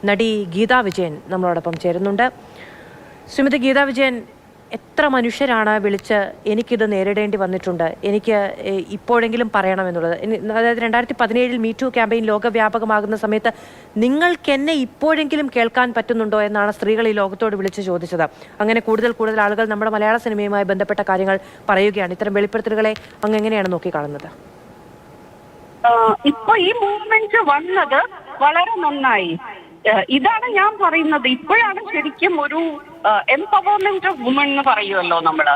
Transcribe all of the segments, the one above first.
നടി ഗീതാ വിജയൻ നമ്മളോടൊപ്പം ചേരുന്നുണ്ട്. ശ്രീമതി ഗീതാ വിജയൻ, എത്ര മനുഷ്യരാണ് വിളിച്ച് എനിക്കിത് നേരിടേണ്ടി വന്നിട്ടുണ്ട്, എനിക്ക് ഇപ്പോഴെങ്കിലും പറയണമെന്നുള്ളത്. അതായത് 2017 മീറ്റു ക്യാമ്പയിൻ ലോകവ്യാപകമാകുന്ന സമയത്ത് നിങ്ങൾക്ക് എന്നെ ഇപ്പോഴെങ്കിലും കേൾക്കാൻ പറ്റുന്നുണ്ടോ എന്നാണ് സ്ത്രീകൾ ഈ ലോകത്തോട് വിളിച്ച് ചോദിച്ചത്. അങ്ങനെ കൂടുതൽ ആളുകൾ നമ്മുടെ മലയാള സിനിമയുമായി ബന്ധപ്പെട്ട കാര്യങ്ങൾ പറയുകയാണ്. ഇത്തരം വെളിപ്പെടുത്തലുകളെ അങ്ങ് എങ്ങനെയാണ് നോക്കിക്കാണുന്നത്? ഇപ്പൊ ഈ മൂവ്മെന്റ് വന്നത് വളരെ നന്നായി. ഇതാണ് ഞാൻ പറയുന്നത്. ഇപ്പോഴാണ് ശരിക്കും ഒരു എംപവർമെന്റ് ഓഫ് വുമൺ എന്ന് പറയുമല്ലോ നമ്മള്.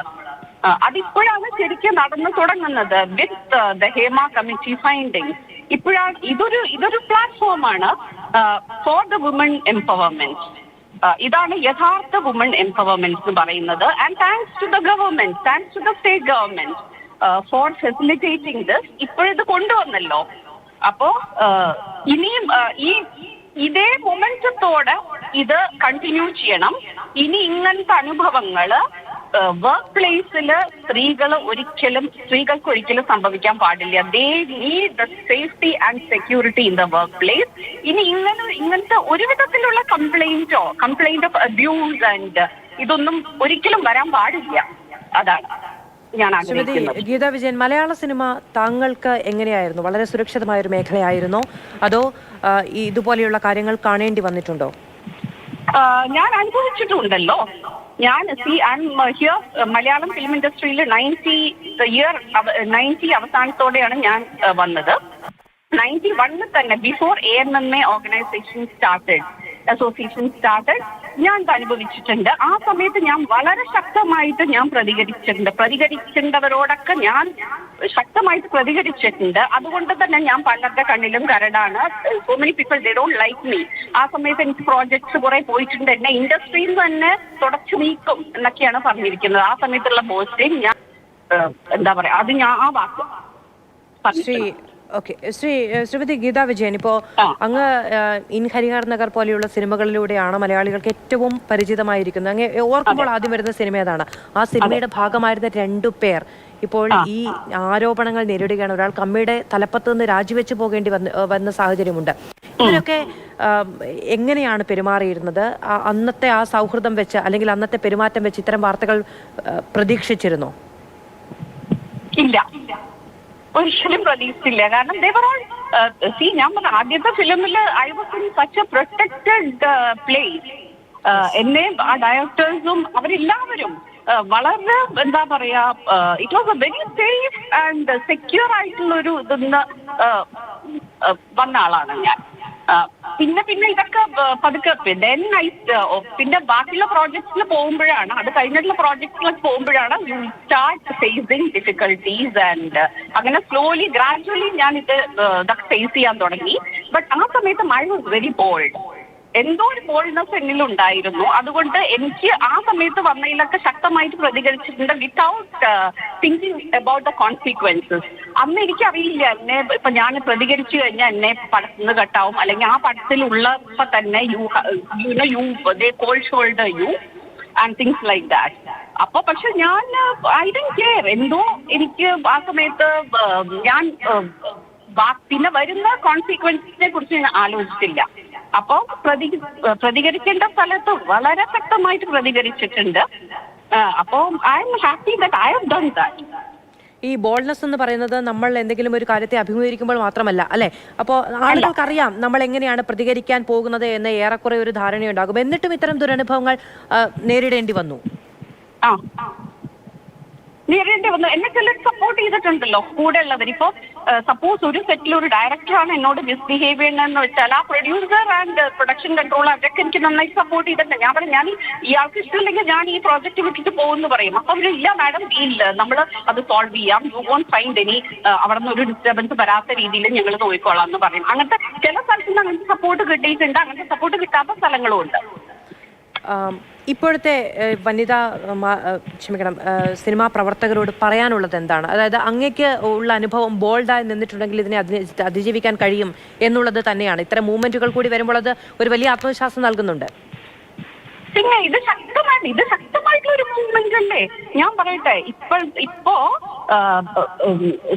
അതിപ്പോഴാണ് ശരിക്കും നടന്നു തുടങ്ങുന്നത് with the Hema committee finding. ഇപ്പോഴാണ് ഇതൊരു പ്ലാറ്റ്ഫോമാണ് ഫോർ ദ വുമൺ എംപവർമെന്റ്. ഇതാണ് യഥാർത്ഥ വുമൺ എംപവർമെന്റ് എന്ന് പറയുന്നത്. And thanks to the government, thanks to the state government for facilitating this. ഇപ്പോഴിത് കൊണ്ടുവന്നല്ലോ. അപ്പോ ഇനിയും ഇതേ മൊമെന്റത്തോടെ ഇത് കണ്ടിന്യൂ ചെയ്യണം. ഇനി ഇങ്ങനത്തെ അനുഭവങ്ങള് വർക്ക് പ്ലേസില് സ്ത്രീകൾക്ക് ഒരിക്കലും സംഭവിക്കാൻ പാടില്ല. They need the safety and security in the work place. ഇനി ഇങ്ങനത്തെ ഒരു വിധത്തിലുള്ള കംപ്ലൈന്റ് ഓഫ് അബ്യൂസ് ആൻഡ് ഇതൊന്നും ഒരിക്കലും വരാൻ പാടില്ല. അതാണ് ശ്രീമതി ഗീതാ വിജയൻ, മലയാള സിനിമ താങ്കൾക്ക് എങ്ങനെയായിരുന്നു? വളരെ സുരക്ഷിതമായ ഒരു മേഖലയായിരുന്നോ, അതോ ഇതുപോലെയുള്ള കാര്യങ്ങൾ കാണേണ്ടി വന്നിട്ടുണ്ടോ? ഞാൻ അനുഭവിച്ചിട്ടുണ്ടല്ലോ. മലയാളം ഫിലിം ഇൻഡസ്ട്രിയിൽ 90 അവസാനത്തോടെയാണ് ഞാൻ വന്നത്. 91 തന്നെ ബിഫോർ AMMA അസോസിയേഷൻ സ്റ്റാർട്ടഡ് ഞാൻ അനുഭവിച്ചിട്ടുണ്ട്. ആ സമയത്ത് ഞാൻ വളരെ ശക്തമായിട്ട് പ്രതികരിക്കേണ്ടവരോടൊക്കെ ഞാൻ ശക്തമായിട്ട് പ്രതികരിച്ചിട്ടുണ്ട്. അതുകൊണ്ട് തന്നെ ഞാൻ പലരുടെ കണ്ണിലും കരടാണ്. So many people they don't like me. ആ സമയത്ത് എനിക്ക് പ്രോജക്ട്സ് കുറെ പോയിട്ടുണ്ട്. എന്നെ ഇൻഡസ്ട്രിയിൽ നിന്ന് തന്നെ തുടച്ചു നീക്കും എന്നൊക്കെയാണ് പറഞ്ഞിരിക്കുന്നത്. ആ സമയത്തുള്ള പോസ്റ്റിംഗ് ഞാൻ എന്താ പറയാ, അത് ഞാൻ ആ വാക്ക് ശ്രീമതി ഗീതാ വിജയൻ, ഇപ്പോ അങ്ങ് ഇൻ ഹരിഹർ നഗർ പോലെയുള്ള സിനിമകളിലൂടെയാണ് മലയാളികൾക്ക് ഏറ്റവും പരിചിതമായിരിക്കുന്നത്. അങ്ങ് ഓർക്കുമ്പോൾ ആദ്യം വരുന്ന സിനിമ ഏതാണ്? ആ സിനിമയുടെ ഭാഗമായിരുന്ന 2 പേർ ഇപ്പോൾ ഈ ആരോപണങ്ങൾ നേരിടുകയാണ്. ഒരാൾ അമ്മയുടെ തലപ്പത്ത് നിന്ന് രാജിവെച്ച് പോകേണ്ടി വന്ന സാഹചര്യമുണ്ട്. ഇതിനൊക്കെ എങ്ങനെയാണ് പെരുമാറിയിരുന്നത്? അന്നത്തെ ആ സൗഹൃദം വെച്ച് അല്ലെങ്കിൽ അന്നത്തെ പെരുമാറ്റം വെച്ച് ഇത്തരം വാർത്തകൾ പ്രതീക്ഷിച്ചിരുന്നോ? ഇല്ല, ഒരിക്കലും പ്രതീക്ഷിച്ചില്ല. കാരണം ഞാൻ പറഞ്ഞ ആദ്യത്തെ ഫിലിമില് I was in such a protected place. എന്നെ ആ ഡയറക്ടേഴ്സും അവരെല്ലാവരും വളരെ എന്താ പറയാ, it was a very safe and secure ആയിട്ടുള്ള ഒരു ഇതെന്ന് വന്ന ആളാണ് ഞാൻ. പിന്നെ ഇതൊക്കെ പതുക്കെ പിന്നെ ബാക്കിയുള്ള പ്രോജക്ട്സിൽ പോകുമ്പോഴാണ്, അത് കഴിഞ്ഞിട്ടുള്ള പ്രോജക്ട്സിലൊക്കെ പോകുമ്പോഴാണ് you start facing difficulties and അങ്ങനെ സ്ലോലി ഗ്രാജുവലി ഞാൻ ഇതൊക്കെ ഫേസ് ചെയ്യാൻ തുടങ്ങി. ബട്ട് ആ സമയത്ത് ഐ വാസ് വെരി ബോൾഡ്. എന്തോ ഒരു ബോൾഡ്നെസ് എന്നിലുണ്ടായിരുന്നു. അതുകൊണ്ട് എനിക്ക് ആ സമയത്ത് വന്നതിലൊക്കെ ശക്തമായിട്ട് പ്രതികരിച്ചിട്ടുണ്ട് without thinking about the consequences. അന്ന് എനിക്കറിയില്ല ഇപ്പൊ ഞാൻ പ്രതികരിച്ചു കഴിഞ്ഞാൽ എന്നെ പടത്തിൽ നിന്ന് കട്ടാവും, അല്ലെങ്കിൽ ആ പടത്തിലുള്ളപ്പോ തന്നെ they cold shoulder you and things like that. അപ്പൊ പക്ഷെ ഞാൻ ഐ ഡോണ്ട് കെയർ. എന്തോ എനിക്ക് ആ സമയത്ത് ഞാൻ പിന്നെ വരുന്ന കോൺസിക്വൻസിനെ കുറിച്ച് ഞാൻ ആലോചിച്ചില്ല. അപ്പോ പ്രതികരിക്കേണ്ട സ്ഥലത്ത് വളരെ ശക്തമായിട്ട് പ്രതികരിച്ചിട്ടുണ്ട്. അപ്പോ I am happy that I have done that. ഈ ബോൾഡ്നെസ് എന്ന് പറയുന്നത് നമ്മൾ എന്തെങ്കിലും ഒരു കാര്യത്തെ അഭിമുഖീകരിക്കുമ്പോൾ മാത്രമല്ല, അല്ലെ? അപ്പോൾ ആളുകൾക്കറിയാം നമ്മൾ എങ്ങനെയാണ് പ്രതികരിക്കാൻ പോകുന്നത് എന്ന് ഏറെക്കുറെ ഒരു ധാരണയുണ്ടാകും. എന്നിട്ടും ഇത്തരം ദുരനുഭവങ്ങൾ നേരിടേണ്ടി വന്നു. എന്നെ ചിലർ സപ്പോർട്ട് ചെയ്തിട്ടുണ്ടല്ലോ, കൂടെ ഉള്ളവർ. ഇപ്പൊ സപ്പോസ് ഒരു സെറ്റിൽ ഒരു ഡയറക്ടറാണ് എന്നോട് മിസ്ബിഹേവ് ചെയ്യണമെന്ന് വെച്ചാൽ ആ പ്രൊഡ്യൂസർ ആൻഡ് പ്രൊഡക്ഷൻ കൺട്രോളർ അതൊക്കെ എനിക്ക് നന്നായി സപ്പോർട്ട് ചെയ്തിട്ടുണ്ട്. ഞാൻ പറഞ്ഞു, ഞാൻ ഇയാൾക്ക് ഇഷ്ടമില്ലെങ്കിൽ ഞാൻ ഈ പ്രോജക്റ്റ് വിട്ടിട്ട് പോകുമെന്ന് പറയും. അപ്പൊ അവര് ഇല്ല മാഡം, ഇല്ല നമ്മൾ അത് സോൾവ് ചെയ്യാം, യു വോണ്ട് ഫൈൻഡ് എനി, അവിടെ നിന്ന് ഒരു ഡിസ്റ്റർബൻസ് വരാത്ത രീതിയിൽ ഞങ്ങൾ നോക്കിക്കോളാം എന്ന് പറയും. അങ്ങനത്തെ ചില സ്ഥലത്ത് നിന്ന് അങ്ങനത്തെ സപ്പോർട്ട് കിട്ടിയിട്ടുണ്ട്, അങ്ങനത്തെ സപ്പോർട്ട് കിട്ടാത്ത സ്ഥലങ്ങളും ഉണ്ട്. ഇപ്പോഴത്തെ സിനിമാ പ്രവർത്തകരോട് പറയാനുള്ളത് എന്താണ്? അതായത് അങ്ങേക്ക് ഉള്ള അനുഭവം ബോൾഡായി നിന്നിട്ടുണ്ടെങ്കിൽ ഇതിനെ അതിജീവിക്കാൻ കഴിയും എന്നുള്ളത് തന്നെയാണ്. ഇത്തരം മൂവ്മെന്റുകൾ കൂടി വരുമ്പോൾ അത് ഒരു വലിയ ആത്മവിശ്വാസം നൽകുന്നുണ്ട്. പിന്നെ ഇത് ശക്തമാണ്, ഇത് ശക്തമായിട്ടുള്ള ഒരു മൂവ്മെന്റ് അല്ലേ. ഞാൻ പറയട്ടെ, ഇപ്പോ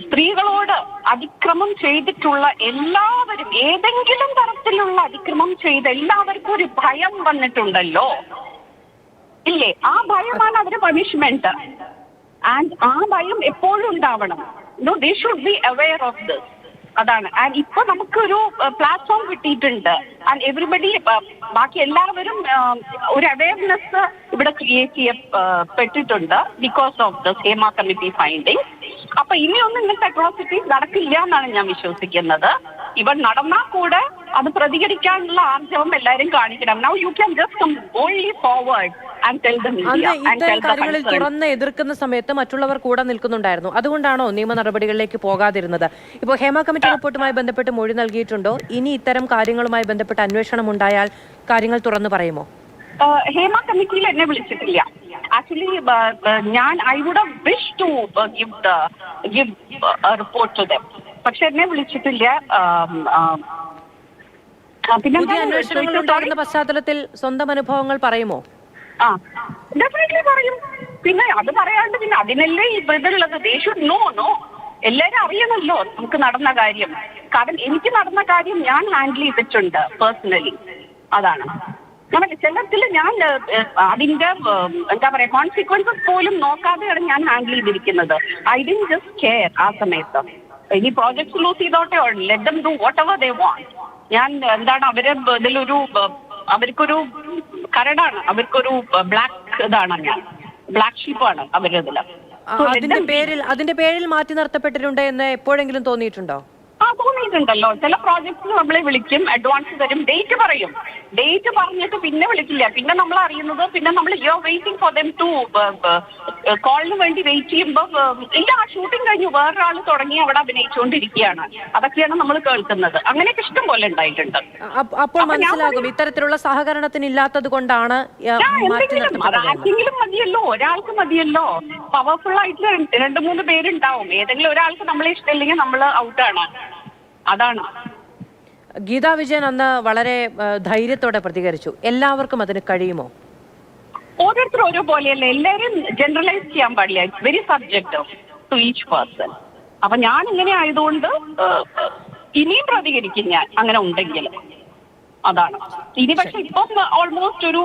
സ്ത്രീകളോട് അതിക്രമം ചെയ്തിട്ടുള്ള എല്ലാവരും, ഏതെങ്കിലും തരത്തിലുള്ള അതിക്രമം ചെയ്ത എല്ലാവർക്കും ഒരു ഭയം വന്നിട്ടുണ്ടല്ലോ ഇല്ലേ? ആ ഭയമാണ് അവരുടെ പണിഷ്മെന്റ്. ആൻഡ് ആ ഭയം എപ്പോഴും ഉണ്ടാവണം. They should be aware of this. അതാണ്. ആൻഡ് ഇപ്പൊ നമുക്കൊരു പ്ലാറ്റ്ഫോം കിട്ടിയിട്ടുണ്ട്. ആൻഡ് എവറിബഡി, ബാക്കി എല്ലാവരും ഒരു അവയർനെസ് ഇവിടെ ക്രിയേറ്റ് ചെയ്യപ്പെട്ടിട്ടുണ്ട് because of the Hema committee finding. അപ്പൊ ഇനിയൊന്നും ഇങ്ങനത്തെ അട്രോസിറ്റീസ് നടക്കില്ല എന്നാണ് ഞാൻ വിശ്വസിക്കുന്നത്. ഇവൻ നടന്നാൽ കൂടെ അത് പ്രതികരിക്കാനുള്ള ആർജവം എല്ലാവരും കാണിക്കണം. Now you can just come boldly forward and tell the media and tell the കാര്യങ്ങളിൽ തുറന്ന് എതിർക്കുന്ന സമയത്ത് മറ്റുള്ളവർ കൂടെ നിൽക്കുന്നുണ്ടായിരുന്നു. അതുകൊണ്ടാണോ നിയമ നടപടികളിലേക്ക് പോകാതിരുന്നത്? ഇപ്പോൾ ഹേമ കമ്മിറ്റി റിപ്പോർട്ടുമായി ബന്ധപ്പെട്ട് മൊഴി നൽകിയിട്ടുണ്ടോ? ഇനി ഇത്തരം കാര്യങ്ങളുമായി ബന്ധപ്പെട്ട് അന്വേഷണം ഉണ്ടായാൽ കാര്യങ്ങൾ തുറന്നു പറയുമോ? ഹേമ കമ്മിറ്റിയിൽ എന്നെ വിളിച്ചിട്ടില്ല. Actually I would have wish to give report to them. പക്ഷെ എന്നെ വിളിച്ചിട്ടില്ല. പിന്നെ പുതിയ അന്വേഷണങ്ങൾ ഉണ്ടാകുന്ന പശ്ചാത്തലത്തിൽ സ്വന്തം അനുഭവങ്ങൾ പറയുമോ? ഡെഫിനറ്റ്ലി പറയും. പിന്നെ അത് പറയാണ്ട് പിന്നെ അതിനല്ലേ ഇതുള്ളത്. They should know. എല്ലാരും അറിയണമല്ലോ നമുക്ക് നടന്ന കാര്യം. കാരണം എനിക്ക് നടന്ന കാര്യം ഞാൻ ഹാൻഡിൽ ചെയ്തിട്ടുണ്ട് പേഴ്സണലി. അതാണ് ചിലത്തിൽ ഞാൻ അതിന്റെ എന്താ പറയാ കോൺസിക്വൻസസ് പോലും നോക്കാതെയാണ് ഞാൻ ഹാൻഡിൽ ചെയ്തിരിക്കുന്നത്. ഐ ഡിഡ്ന്റ് ജസ്റ്റ് കെയർ ആ സമയത്ത്. ഇനി പ്രോജക്ട്സ് ലൂസ് ചെയ്തോട്ടെ, let them do what ever they want. ഞാൻ എന്താണ് അവരെ ഇതിലൊരു അവർക്കൊരു കരടാണ്, അവർക്കൊരു ബ്ലാക്ക് ഇതാണ്, ഞാൻ ബ്ലാക്ക് ഷീപ്പാണ് അവരുടെ ഇതില്. അതിന്റെ പേരിൽ മാറ്റി നിർത്തപ്പെട്ടിട്ടുണ്ട് എന്ന് എപ്പോഴെങ്കിലും തോന്നിയിട്ടുണ്ടോ? തോന്നിയിട്ടുണ്ടല്ലോ. ചില പ്രോജക്ട്സ് നമ്മളെ വിളിക്കും, അഡ്വാൻസ് തരും, ഡേറ്റ് പറയും. ഡേറ്റ് പറഞ്ഞിട്ട് പിന്നെ വിളിക്കില്ല. പിന്നെ നമ്മൾ അറിയുന്നത് പിന്നെ നമ്മൾ വെയിറ്റിംഗ് ഫോർ ദം ടു കോളിന് വേണ്ടി വെയിറ്റ് ചെയ്യുമ്പോൾ ഇല്ല, ആ ഷൂട്ടിംഗ് കഴിഞ്ഞു വേറൊരാൾ തുടങ്ങി അവിടെ അഭിനയിച്ചുകൊണ്ടിരിക്കുകയാണ്. അതൊക്കെയാണ് നമ്മൾ കേൾക്കുന്നത്. അങ്ങനെയൊക്കെ ഇഷ്ടം പോലെ ഉണ്ടായിട്ടുണ്ട്. അപ്പോൾ മനസ്സിലാകും ഇത്തരത്തിലുള്ള സഹകരണത്തിന് ഇല്ലാത്തത് കൊണ്ടാണ്. ആർക്കെങ്കിലും മതിയല്ലോ, ഒരാൾക്ക് മതിയല്ലോ. പവർഫുൾ ആയിട്ട് 2-3 പേരുണ്ടാവും. ഏതെങ്കിലും ഒരാൾക്ക് നമ്മളെ ഇഷ്ടമില്ലെങ്കിൽ നമ്മൾ ഔട്ടാണ്. അതാണ്. ഗീതാ വിജയൻ അന്ന് വളരെ ധൈര്യത്തോടെ പ്രതികരിച്ചു. എല്ലാവർക്കും അതിന് കഴിയുമോ? ഓരോരുത്തർ ഓരോ പോലെയല്ലേ. എല്ലാവരും ജനറലൈസ് ചെയ്യാൻ പാടില്ല. It's very subjective to each person. അപ്പൊ ഞാൻ ഇങ്ങനെ ആയതുകൊണ്ട് ഇനിയും പ്രതികരിക്കും ഞാൻ അങ്ങനെ ഉണ്ടെങ്കിൽ. അതാണ്. ഇനി പക്ഷെ ഇപ്പം ഓൾമോസ്റ്റ് ഒരു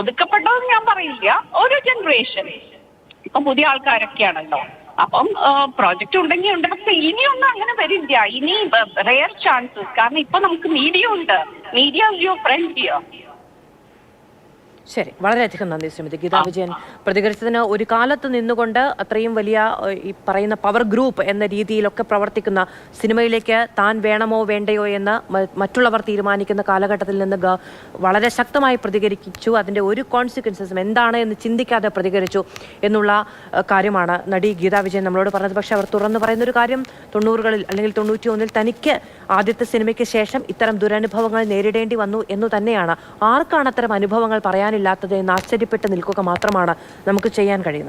ഒതുക്കപ്പെട്ടതെന്ന് ഞാൻ പറയില്ല. ഒരു ജനറേഷൻ ഇപ്പൊ പുതിയ ആൾക്കാരൊക്കെയാണല്ലോ. അപ്പം പ്രോജക്റ്റ് ഉണ്ടെങ്കിൽ ഉണ്ട്. പക്ഷെ ഇനിയൊന്നും അങ്ങനെ വരില്ല. ഇനി റെയർ ചാൻസസ്. കാരണം ഇപ്പൊ നമുക്ക് മീഡിയ ഉണ്ട്. Media is your friend here. ശരി, വളരെയധികം നന്ദി ശ്രീമതി ഗീതാ വിജയൻ പ്രതികരിച്ചതിന്. ഒരു കാലത്ത് നിന്നുകൊണ്ട് അത്രയും വലിയ ഈ പറയുന്ന പവർ ഗ്രൂപ്പ് എന്ന രീതിയിലൊക്കെ പ്രവർത്തിക്കുന്ന സിനിമയിലേക്ക് താൻ വേണമോ വേണ്ടയോ എന്ന് മറ്റുള്ളവർ തീരുമാനിക്കുന്ന കാലഘട്ടത്തിൽ നിന്ന് വളരെ ശക്തമായി പ്രതികരിച്ചു. അതിൻ്റെ ഒരു കോൺസിക്വൻസസും എന്താണ് എന്ന് ചിന്തിക്കാതെ പ്രതികരിച്ചു എന്നുള്ള കാര്യമാണ് നടി ഗീതാ വിജയൻ നമ്മളോട് പറഞ്ഞത്. പക്ഷെ അവർ തുറന്നു പറയുന്നൊരു കാര്യം 90കളിൽ അല്ലെങ്കിൽ 91-ൽ തനിക്ക് ആദ്യത്തെ സിനിമയ്ക്ക് ശേഷം ഇത്തരം ദുരനുഭവങ്ങൾ നേരിടേണ്ടി വന്നു എന്നു തന്നെയാണ്. ആർക്കാണ് അത്തരം അനുഭവങ്ങൾ പറയാനില്ലാത്തത് എന്ന് ആശ്ചര്യപ്പെട്ട് നിൽക്കുക മാത്രമാണ് നമുക്ക് ചെയ്യാൻ കഴിയുന്നത്.